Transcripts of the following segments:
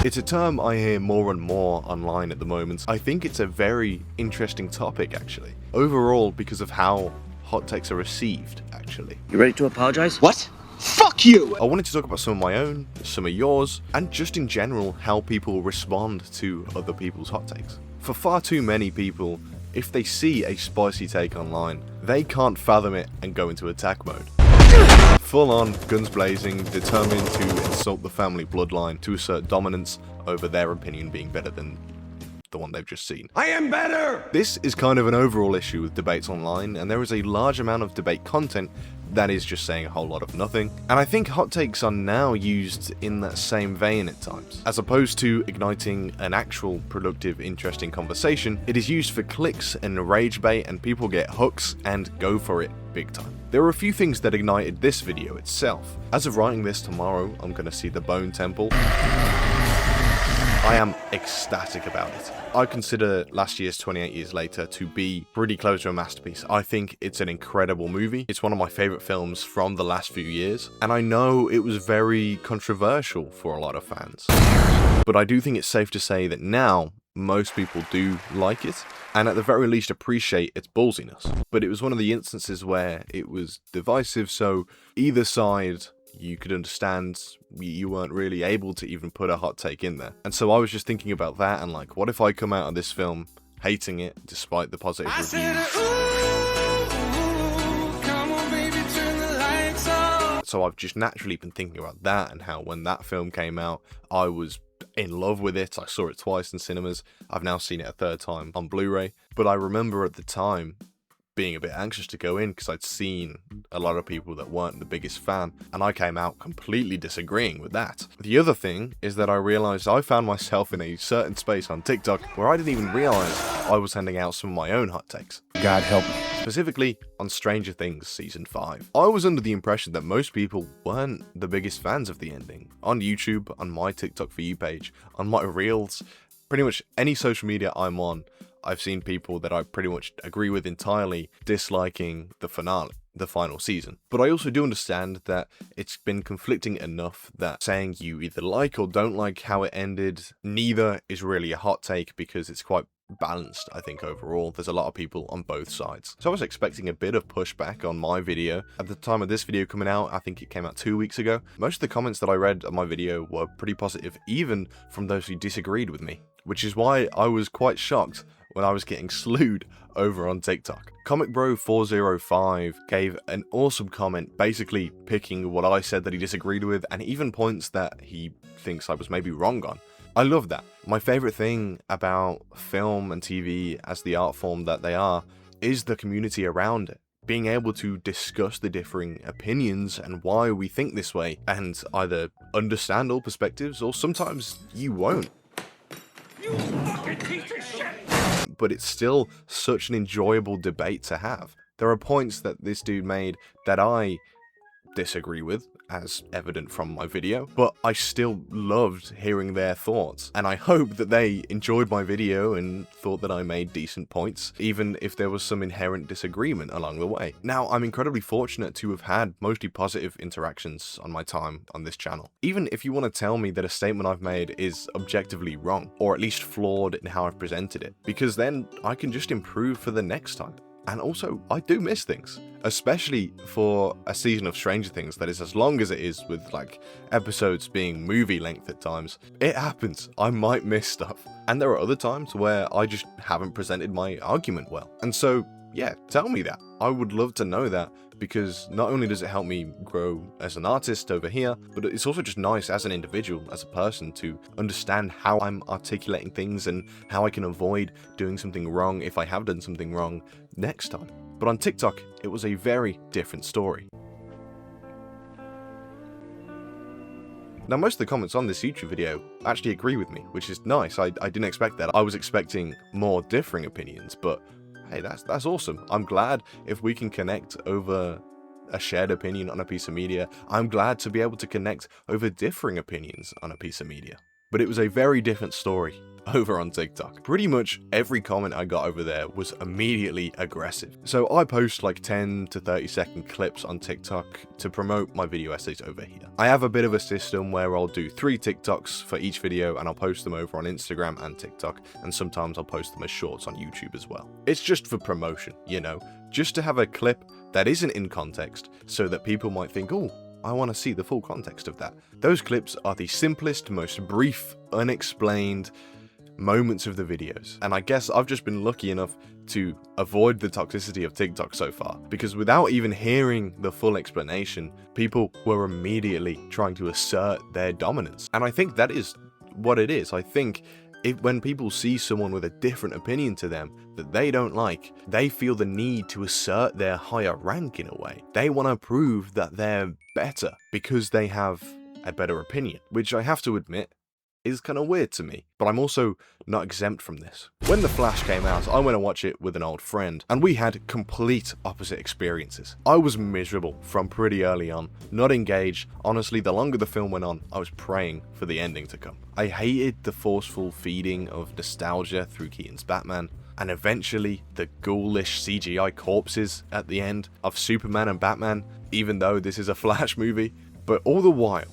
It's a term I hear more and more online at the moment. I think it's a very interesting topic, actually. Overall, because of how hot takes are received, actually. You ready to apologize? What? Fuck you! I wanted to talk about some of my own, some of yours, and just in general, how people respond to other people's hot takes. For far too many people, if they see a spicy take online, they can't fathom it and go into attack mode. Full on, guns blazing, determined to insult the family bloodline to assert dominance over their opinion being better than the one they've just seen. I am better! This is kind of an overall issue with debates online, and there is a large amount of debate content that is just saying a whole lot of nothing. And I think hot takes are now used in that same vein at times. As opposed to igniting an actual productive, interesting conversation, it is used for clicks and rage bait, and people get hooks and go for it big time. There are a few things that ignited this video itself. As of writing this tomorrow, I'm gonna see the Bone Temple. I am ecstatic about it. I consider last year's 28 Years Later to be pretty close to a masterpiece. I think it's an incredible movie. It's one of my favorite films from the last few years, and I know it was very controversial for a lot of fans. But I do think it's safe to say that now, most people do like it, and at the very least appreciate its ballsiness. But it was one of the instances where it was divisive, so either side you could understand, you weren't really able to even put a hot take in there. And so I was just thinking about that and like, what if I come out of this film hating it despite the positive reviews? Come on, baby, turn the lights off. So I've just naturally been thinking about that and how when that film came out, I was in love with it. I saw it twice in cinemas. I've now seen it a third time on Blu-ray. But I remember at the time being a bit anxious to go in because I'd seen a lot of people that weren't the biggest fan, and I came out completely disagreeing with that. The other thing is that I realized I found myself in a certain space on TikTok where I didn't even realize I was handing out some of my own hot takes. God help me. Specifically on Stranger Things Season 5. I was under the impression that most people weren't the biggest fans of the ending. On YouTube, on my TikTok For You page, on my Reels, pretty much any social media I'm on, I've seen people that I pretty much agree with entirely disliking the finale, the final season. But I also do understand that it's been conflicting enough that saying you either like or don't like how it ended, neither is really a hot take because it's quite balanced, I think, overall. There's a lot of people on both sides. So I was expecting a bit of pushback on my video. At the time of this video coming out, I think it came out 2 weeks ago, most of the comments that I read on my video were pretty positive, even from those who disagreed with me, which is why I was quite shocked when I was getting slewed over on TikTok. ComicBro405 gave an awesome comment basically picking what I said that he disagreed with and even points that he thinks I was maybe wrong on. I love that. My favorite thing about film and TV as the art form that they are is the community around it. Being able to discuss the differing opinions and why we think this way and either understand all perspectives or sometimes you won't. You fucking piece of shit! But it's still such an enjoyable debate to have. There are points that this dude made that I disagree with, as evident from my video, but I still loved hearing their thoughts, and I hope that they enjoyed my video and thought that I made decent points, even if there was some inherent disagreement along the way. Now, I'm incredibly fortunate to have had mostly positive interactions on my time on this channel. Even if you want to tell me that a statement I've made is objectively wrong, or at least flawed in how I've presented it, because then I can just improve for the next time. And also, I do miss things, especially for a season of Stranger Things that is as long as it is, with like episodes being movie length at times. It happens, I might miss stuff. And there are other times where I just haven't presented my argument well. And so, yeah, tell me that. I would love to know that, because not only does it help me grow as an artist over here, but it's also just nice as an individual, as a person, to understand how I'm articulating things and how I can avoid doing something wrong if I have done something wrong next time. But on TikTok, it was a very different story. Now, most of the comments on this YouTube video actually agree with me, which is nice. I didn't expect that. I was expecting more differing opinions, but hey, that's awesome. I'm glad if we can connect over a shared opinion on a piece of media. I'm glad to be able to connect over differing opinions on a piece of media. but it was a very different story over on TikTok. Pretty much every comment I got over there was immediately aggressive. So I post like 10 to 30-second clips on TikTok to promote my video essays over here. I have a bit of a system where I'll do 3 TikToks for each video and I'll post them over on Instagram and TikTok, and sometimes I'll post them as shorts on YouTube as well. It's just for promotion, you know, just to have a clip that isn't in context so that people might think, oh, I want to see the full context of that. Those clips are the simplest, most brief, unexplained moments of the videos, and I guess I've just been lucky enough to avoid the toxicity of TikTok so far, because without even hearing the full explanation, people were immediately trying to assert their dominance. And I think that is what it is. I think when people see someone with a different opinion to them that they don't like, they feel the need to assert their higher rank in a way. They want to prove that they're better because they have a better opinion, which I have to admit is kind of weird to me, but I'm also not exempt from this. When The Flash came out, I went to watch it with an old friend, and we had complete opposite experiences. I was miserable from pretty early on, not engaged. Honestly, the longer the film went on, I was praying for the ending to come. I hated the forceful feeding of nostalgia through Keaton's Batman, and eventually the ghoulish CGI corpses at the end of Superman and Batman, even though this is a Flash movie. But all the while,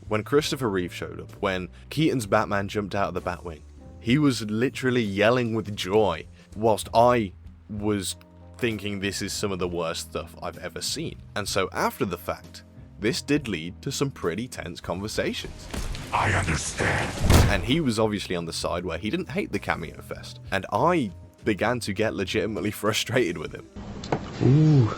when Christopher Reeve showed up, when Keaton's Batman jumped out of the Batwing, he was literally yelling with joy, whilst I was thinking this is some of the worst stuff I've ever seen. And so after the fact, this did lead to some pretty tense conversations. I understand. And he was obviously on the side where he didn't hate the cameo fest, and I began to get legitimately frustrated with him. Ooh.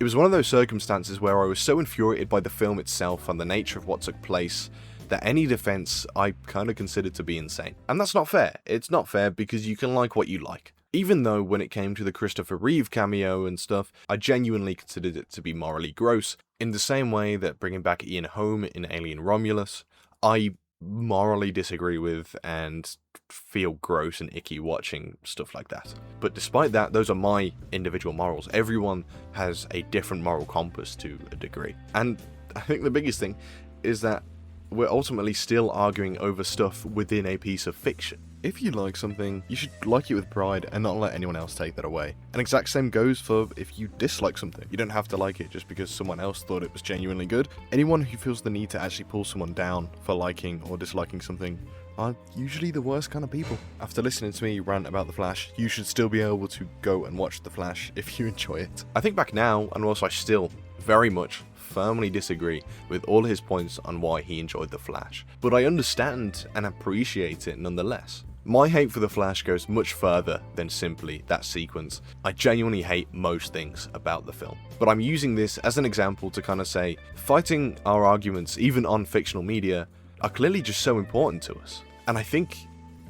It was one of those circumstances where I was so infuriated by the film itself and the nature of what took place that any defense I kind of considered to be insane. And that's not fair. It's not fair because you can like what you like. Even though when it came to the Christopher Reeve cameo and stuff, I genuinely considered it to be morally gross, in the same way that bringing back Ian Holm in Alien Romulus, I morally disagree with and feel gross and icky watching stuff like that. But despite that, those are my individual morals. Everyone has a different moral compass to a degree. And I think the biggest thing is that we're ultimately still arguing over stuff within a piece of fiction. If you like something, you should like it with pride and not let anyone else take that away. And exact same goes for if you dislike something. You don't have to like it just because someone else thought it was genuinely good. Anyone who feels the need to actually pull someone down for liking or disliking something are usually the worst kind of people. After listening to me rant about The Flash, you should still be able to go and watch The Flash if you enjoy it. I think back now, and whilst I still very much firmly disagree with all his points on why he enjoyed The Flash, but I understand and appreciate it nonetheless. My hate for The Flash goes much further than simply that sequence. I genuinely hate most things about the film. But I'm using this as an example to kind of say, fighting our arguments, even on fictional media, are clearly just so important to us. And I think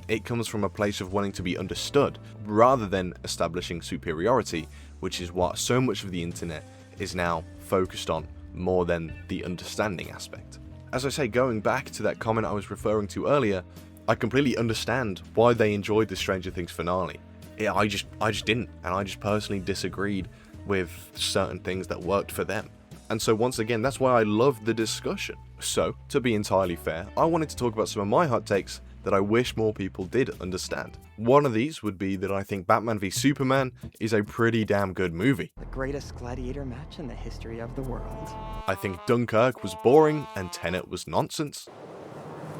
it comes from a place of wanting to be understood, rather than establishing superiority, which is what so much of the internet is now focused on, more than the understanding aspect. As I say, going back to that comment I was referring to earlier, I completely understand why they enjoyed the Stranger Things finale. I just didn't, and I just personally disagreed with certain things that worked for them. And so once again, that's why I love the discussion. So, to be entirely fair, I wanted to talk about some of my hot takes that I wish more people did understand. One of these would be that I think Batman v Superman is a pretty damn good movie. The greatest gladiator match in the history of the world. I think Dunkirk was boring and Tenet was nonsense.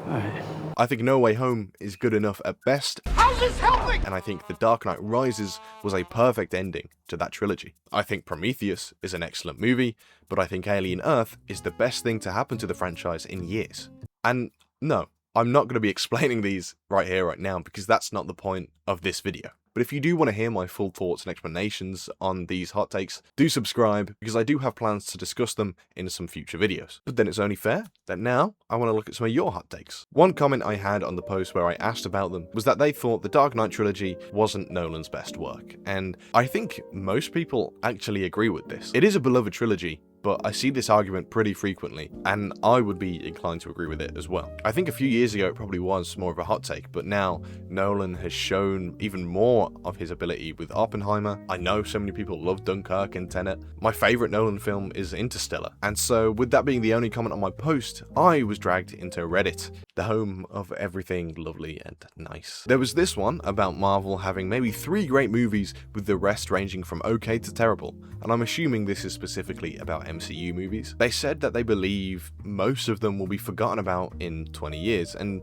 Alright. I think No Way Home is good enough at best. How's this helping? And I think The Dark Knight Rises was a perfect ending to that trilogy. I think Prometheus is an excellent movie, but I think Alien Earth is the best thing to happen to the franchise in years. And no, I'm not going to be explaining these right here, right now, because that's not the point of this video. But if you do want to hear my full thoughts and explanations on these hot takes, do subscribe, because I do have plans to discuss them in some future videos. But then it's only fair that now I want to look at some of your hot takes. One comment I had on the post where I asked about them was that they thought the Dark Knight trilogy wasn't Nolan's best work, and I think most people actually agree with this. It is a beloved trilogy, but I see this argument pretty frequently, and I would be inclined to agree with it as well. I think a few years ago it probably was more of a hot take, but now Nolan has shown even more of his ability with Oppenheimer. I know so many people love Dunkirk and Tenet. My favourite Nolan film is Interstellar, and so with that being the only comment on my post, I was dragged into Reddit the home of everything lovely and nice. There was this one about Marvel having maybe 3 great movies with the rest ranging from okay to terrible, and I'm assuming this is specifically about MCU movies. They said that they believe most of them will be forgotten about in 20 years, and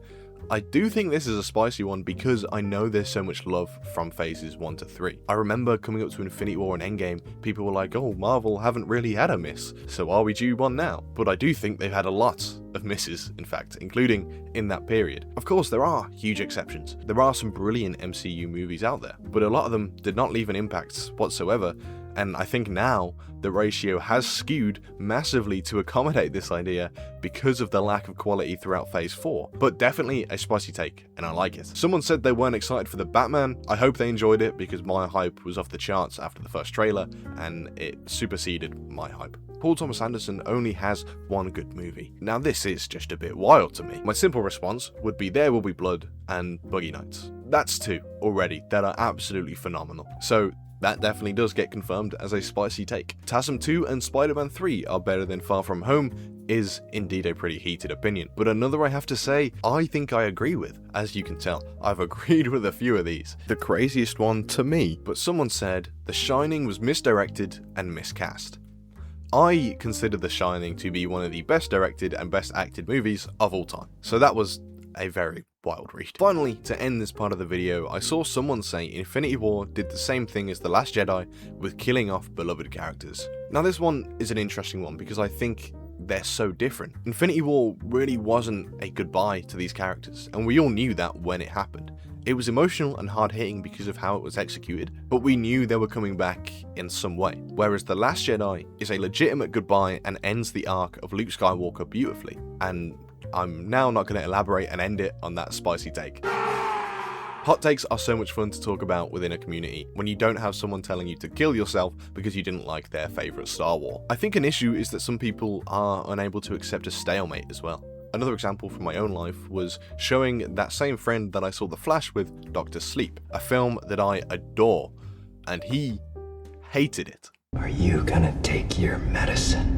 I do think this is a spicy one because I know there's so much love from phases 1 to 3. I remember coming up to Infinity War and Endgame, people were like, oh, Marvel haven't really had a miss, so are we due one now? But I do think they've had a lot of misses, in fact, including in that period. Of course, there are huge exceptions. There are some brilliant MCU movies out there, but a lot of them did not leave an impact whatsoever. And I think now the ratio has skewed massively to accommodate this idea because of the lack of quality throughout Phase 4. But definitely a spicy take, and I like it. Someone said they weren't excited for the Batman. I hope they enjoyed it because my hype was off the charts after the first trailer, and it superseded my hype. Paul Thomas Anderson only has one good movie. Now this is just a bit wild to me. My simple response would be There Will Be Blood and Boogie Nights. That's 2 already that are absolutely phenomenal. So that definitely does get confirmed as a spicy take. TASM 2 and Spider-Man 3 are better than Far From Home is indeed a pretty heated opinion, but another I have to say I think I agree with. As you can tell, I've agreed with a few of these. The craziest one to me, but someone said The Shining was misdirected and miscast. I consider The Shining to be one of the best directed and best acted movies of all time, so that was a very wild read. Finally, to end this part of the video, I saw someone say Infinity War did the same thing as The Last Jedi with killing off beloved characters. Now this one is an interesting one because I think they're so different. Infinity War really wasn't a goodbye to these characters, and we all knew that when it happened. It was emotional and hard-hitting because of how it was executed, but we knew they were coming back in some way. Whereas The Last Jedi is a legitimate goodbye and ends the arc of Luke Skywalker beautifully, and I'm now not going to elaborate and end it on that spicy take. Hot takes are so much fun to talk about within a community when you don't have someone telling you to kill yourself because you didn't like their favourite Star Wars. I think an issue is that some people are unable to accept a stalemate as well. Another example from my own life was showing that same friend that I saw The Flash with Dr. Sleep, a film that I adore, and he hated it. Are you gonna take your medicine?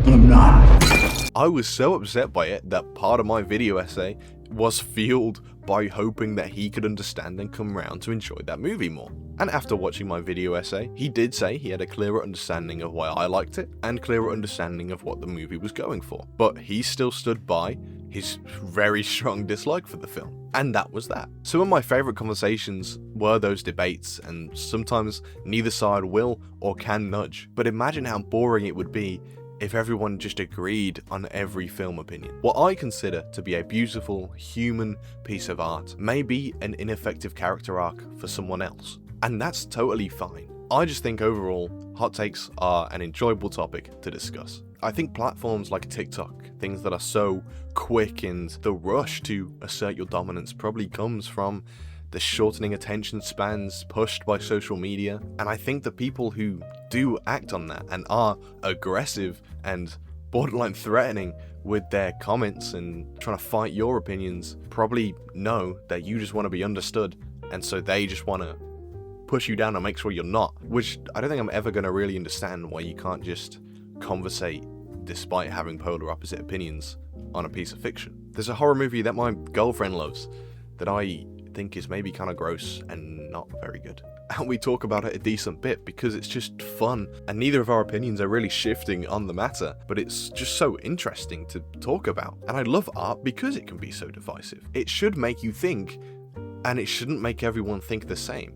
I'm not. I was so upset by it that part of my video essay was fueled by hoping that he could understand and come round to enjoy that movie more. And after watching my video essay, he did say he had a clearer understanding of why I liked it and clearer understanding of what the movie was going for. But he still stood by his very strong dislike for the film. And that was that. Some of my favourite conversations were those debates, and sometimes neither side will or can nudge. But imagine how boring it would be if everyone just agreed on every film opinion. What I consider to be a beautiful, human piece of art may be an ineffective character arc for someone else, and that's totally fine. I just think overall, hot takes are an enjoyable topic to discuss. I think platforms like TikTok, things that are so quick, and the rush to assert your dominance probably comes from the shortening attention spans pushed by social media, and I think the people who do act on that and are aggressive and borderline threatening with their comments and trying to fight your opinions probably know that you just want to be understood, and so they just want to push you down and make sure you're not, which I don't think I'm ever going to really understand why you can't just conversate despite having polar opposite opinions on a piece of fiction. There's a horror movie that my girlfriend loves that I think is maybe kind of gross and not very good, and we talk about it a decent bit because it's just fun, and neither of our opinions are really shifting on the matter, but it's just so interesting to talk about. And I love art because it can be so divisive. It should make you think, and it shouldn't make everyone think the same.